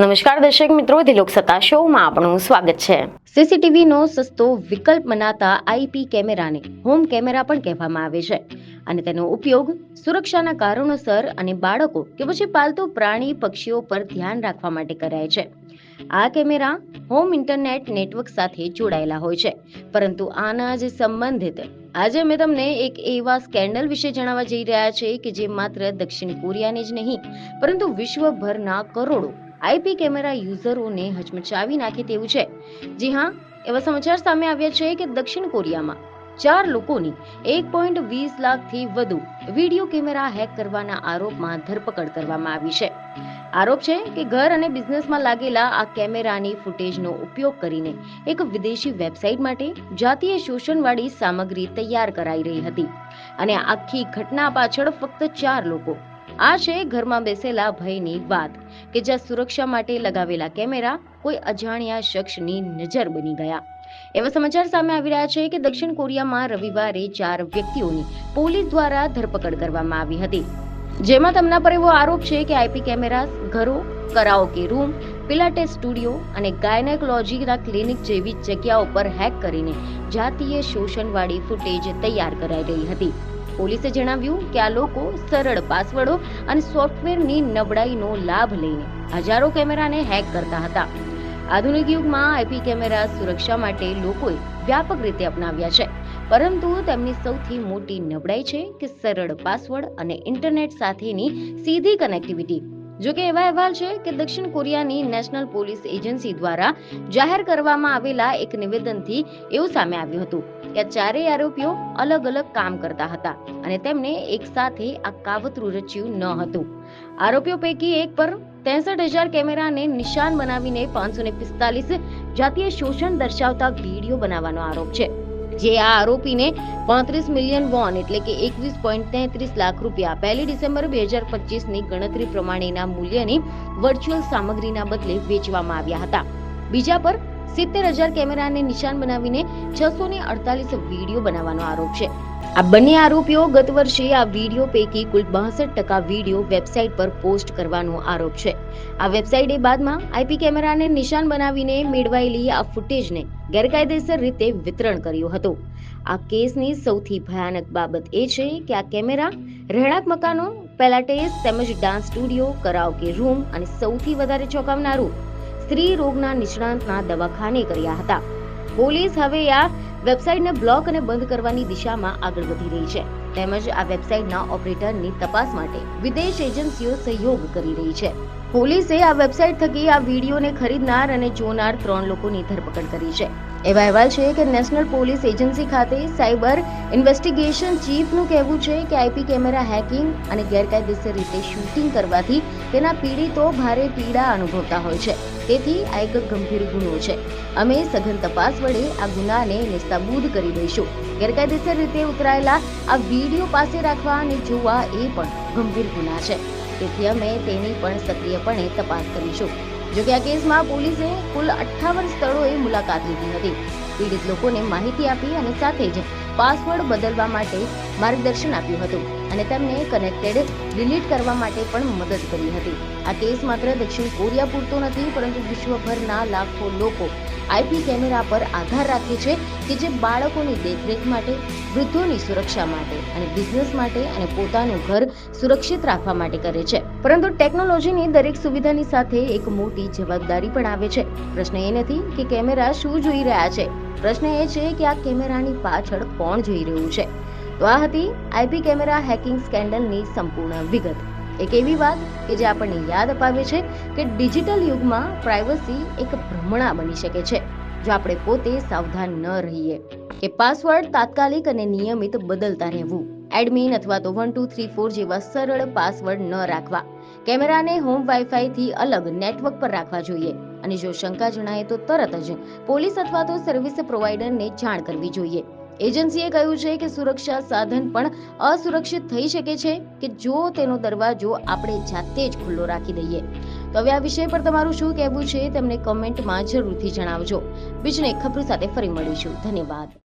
નમસ્કાર દર્શક મિત્રો, દિલોક સત્તા શોમાં આપનું સ્વાગત છે। સીસીટીવીનો સસ્તો વિકલ્પ મનાતા આઈપી કેમેરાને હોમ કેમેરા પણ કહેવામાં આવે છે અને તેનો ઉપયોગ સુરક્ષાના કારણોસર અને બાળકો કે પછી પાલતુ પ્રાણી પક્ષીઓ પર ધ્યાન રાખવા માટે કરાય છે। આ કેમેરા હોમ ઇન્ટરનેટ નેટવર્ક સાથે જોડાયેલા હોય છે, પરંતુ આના જ સંબંધિત આજે અમે તમને એક એવા સ્કેન્ડલ વિશે જણાવવા જઈ રહ્યા છે કે જે માત્ર દક્ષિણ કોરિયાને જ નહીં પરંતુ વિશ્વભરના કરોડો આઈપી કેમેરા યુઝરોને હચમચાવી નાખે તેવું છે। જી હા, એવા સમાચાર સામે આવ્યા છે કે દક્ષિણ કોરિયામાં 4 લોકોની 1.20 લાખથી વધુ વિડીયો કેમેરા હેક કરવાના આરોપમાં ધરપકડ કરવામાં આવી છે। આરોપ છે કે ઘર અને બિઝનેસમાં લાગેલા આ કેમેરાની ફૂટેજનો ઉપયોગ કરીને એક વિદેશી વેબસાઇટ માટે જાતીય શોષણવાળી સામગ્રી તૈયાર કરાઈ રહી હતી અને આખી ઘટના પાછળ ફક્ત 4 લોકો આ છે ઘરમાં બેસેલા ભયની વાત કે જ્યાં સુરક્ષા માટે લગાવેલા કેમેરા કોઈ અજાણ્યા શખ્સની નજર બની ગયા। એવા સમાચાર સામે આવી રહ્યા છે કે દક્ષિણ કોરિયામાં રવિવારે 4 વ્યક્તિઓની પોલીસ દ્વારા ધરપકડ કરવામાં આવી હતી, જેમાં તેમના પર એવો આરોપ છે કે આઈપી કેમેરા ઘરો, કરાઓકે રૂમ, પિલાટેસ સ્ટુડિયો અને ગાયનેકોલોજીના ક્લિનિક જેવી જગ્યાઓ પર હેક કરીને જાતીય શોષણવાળી ફૂટેજ તૈયાર કરાઈ રહી હતી। પોલીસે જણાવ્યું કે આ લોકો સરળ પાસવર્ડો અને સોફ્ટવેરની નબળાઈનો લાભ લઈને હજારો કેમેરાને હેક કરતા હતા। આધુનિક યુગમાં આઈપી કેમેરા સુરક્ષા માટે લોકોએ વ્યાપક રીતે અપનાવ્યા છે, પરંતુ તેમની સૌથી મોટી નબળાઈ છે કે સરળ પાસવર્ડ અને ઇન્ટરનેટ સાથેની સીધી કનેક્ટિવિટી। જો કે એવા અહેવાલ છે કે દક્ષિણ કોરિયાની નેશનલ પોલીસ એજન્સી દ્વારા જાહેર કરવામાં આવેલા એક નિવેદનથી એવું સામે આવ્યું હતું કે આ 4 આરોપીઓ અલગ અલગ કામ કરતા હતા અને તેમને એક સાથે આ કાવતરું રચ્યું ન હતું। આરોપીઓ પૈકી એક પર 63,000 કેમેરાને નિશાન બનાવીને 545 જાતીય શોષણ દર્શાવતા વિડીયો બનાવવાનો આરોપ છે, જે આ આરોપીને 35 મિલિયન વોન એટલે કે 21.33 લાખ રૂપિયા 1 ડિસેમ્બર 2025ની ગણતરી પ્રમાણેના મૂલ્યની વર્ચ્યુઅલ સામગ્રીના બદલે વેચવામાં આવ્યા હતા। બીજા પર 70,000 કેમેરાને નિશાન બનાવીને 648 વિડીયો બનાવવાનો આરોપ છે। આ બંને આરોપીઓ ગત વર્ષે આ વિડીયો પૈકી કુલ 62% વિડીયો વેબસાઇટ પર પોસ્ટ કરવાનો આરોપ છે। આ વેબસાઇટે બાદમાં આઈપી કેમેરાને નિશાન બનાવીને મેળવાયેલી આ ફૂટેજને ગેરકાયદેસર રીતે વિતરણ કર્યું હતું। આ કેસની સૌથી ભયાનક બાબત એ છે કે આ કેમેરા રહેણાંક મકાનો, પેલાટેસ તેમજ ડાન્સ સ્ટુડિયો, કરાઓકે રૂમ અને સૌથી વધારે ચોંકાવનારું સ્ત્રી રોગના નિષ્ણાંતના દવાખાને કર્યા હતા। પોલીસ હવે આ વેબસાઇટને બ્લોક અને બંધ કરવાની દિશામાં આગળ વધી રહી છે, તેમજ આ વેબસાઇટના ઓપરેટરની તપાસ માટે વિદેશ એજન્સીઓ સહયોગ કરી રહી છે। પોલીસે આ વેબસાઇટ થકી આ વિડીયોને ખરીદનાર અને જોનાર 3 લોકોની ધરપકડ કરી છે। એવા અહેવાલ છે કે નેશનલ પોલીસ એજન્સી ખાતે સાયબર ઇન્વેસ્ટિગેશન ચીફનું કહેવું છે કે આઈપી કેમેરા હેકિંગ અને ગેરકાયદેસર રીતે શૂટિંગ કરવાથી તેના પીડિતો ભારે પીડા અનુભવતા હોય છે, તેથી આ એક ગંભીર ગુનો છે। અમે સઘન તપાસ વડે આ ગુનાને નેસ્તાબૂદ કરી દઈશું। ગેરકાયદેસર રીતે ઉતરાયેલા આ વિડીયો પાસે રાખવા અને જોવા એ પણ ગંભીર ગુના છે, તેથી અમે તેની પણ સક્રિયપણે તપાસ કરીશું। જોકે આ કેસમાં પોલીસે કુલ 58 સ્થળોએ મુલાકાત લીધી હતી, પીડિત લોકોને માહિતી આપી અને સાથે જ પાસવર્ડ બદલવા માટે માર્ગદર્શન આપ્યું હતું અને તેમને કનેક્ટેડ ડિલીટ કરવા માટે પણ મદદ કરી હતી। આ કેસ માત્ર દક્ષિણ કોરિયા પૂરતો નથી, પરંતુ વિશ્વભરના લાખો લોકો આઈપી કેમેરા પર આધાર રાખે છે કે જે બાળકોની દેખરેખ માટે, વૃદ્ધોની સુરક્ષા માટે અને બિઝનેસ માટે અને પોતાનું ઘર સુરક્ષિત રાખવા માટે કરે છે। પરંતુ ટેકનોલોજીની દરેક સુવિધાની સાથે એક મોટી જવાબદારી પણ આવે છે। પ્રશ્ન એ નથી કે કેમેરા શું જોઈ રહ્યા છે, પ્રશ્ન એ છે કે આ કેમેરાની પાછળ કોણ જોઈ રહ્યું છે। તો આ હતી આઈપી કેમેરા હેકિંગ સ્કેન્ડલની સંપૂર્ણ વિગત। એક એવી વાત કે જે આપણને યાદ અપાવે છે કે ડિજિટલ યુગમાં પ્રાઇવસી એક ભ્રમણા બની શકે છે જો આપણે પોતે સાવધાન ન રહીએ કે પાસવર્ડ તાત્કાલિક અને નિયમિત બદલતા રહેવું, એડમિન અથવા તો 1234 જેવા સરળ પાસવર્ડ ન રાખવા, કેમેરાને હોમ વાઈફાઈ થી અલગ નેટવર્ક પર રાખવા જોઈએ અને જો શંકા જણાય તો તરત જ પોલીસ અથવા તો સર્વિસ પ્રોવાઈડરને જાણ કરવી જોઈએ। એજન્સીએ કહ્યું છે કે સુરક્ષા સાધન પણ અસુરક્ષિત થઈ શકે છે કે જો તેનો દરવાજો આપણે જાતે જ ખુલ્લો રાખી દઈએ। તો હવે આ વિષય પર તમારું શું કહેવું છે તેમને કમેન્ટમાં જરૂરથી જણાવજો। બીજી એક ખબર સાથે ફરી મળીશું। ધન્યવાદ।